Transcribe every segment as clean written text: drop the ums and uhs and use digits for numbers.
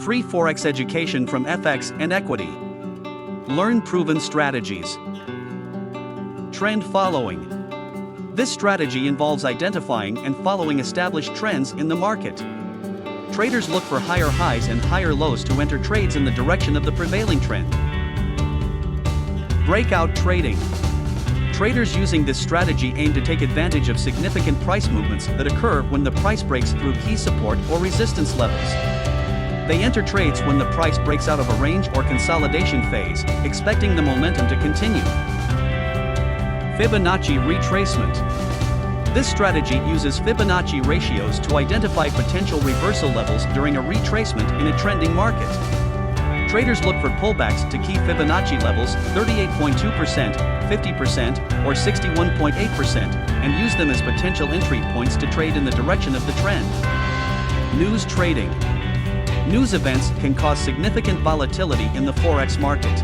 Free Forex education from FXandEquity. Learn proven strategies. Trend following. This strategy involves identifying and following established trends in the market. Traders look for higher highs and higher lows to enter trades in the direction of the prevailing trend. Breakout trading. Traders using this strategy aim to take advantage of significant price movements that occur when the price breaks through key support or resistance levels. They enter trades when the price breaks out of a range or consolidation phase, expecting the momentum to continue. Fibonacci retracement. This strategy uses Fibonacci ratios to identify potential reversal levels during a retracement in a trending market. Traders look for pullbacks to key Fibonacci levels 38.2%, 50%, or 61.8%, and use them as potential entry points to trade in the direction of the trend. News trading. News events can cause significant volatility in the Forex market.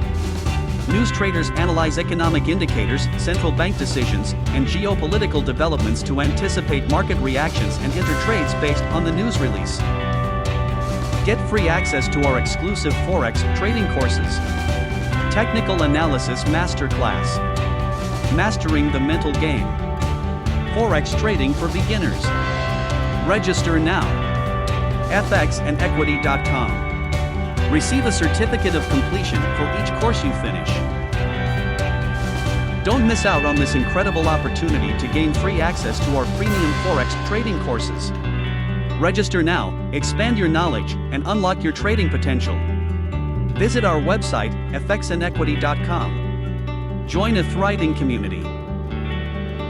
News traders analyze economic indicators, central bank decisions, and geopolitical developments to anticipate market reactions and enter trades based on the news release. Get free access to our exclusive Forex trading courses. Technical Analysis Masterclass. Mastering the Mental Game. Forex Trading for Beginners. Register now. FXandEquity.com. Receive a certificate of completion for each course you finish. Don't miss out on this incredible opportunity to gain free access to our premium Forex trading courses. Register now, expand your knowledge, and unlock your trading potential. Visit our website, FXandEquity.com. Join a thriving community.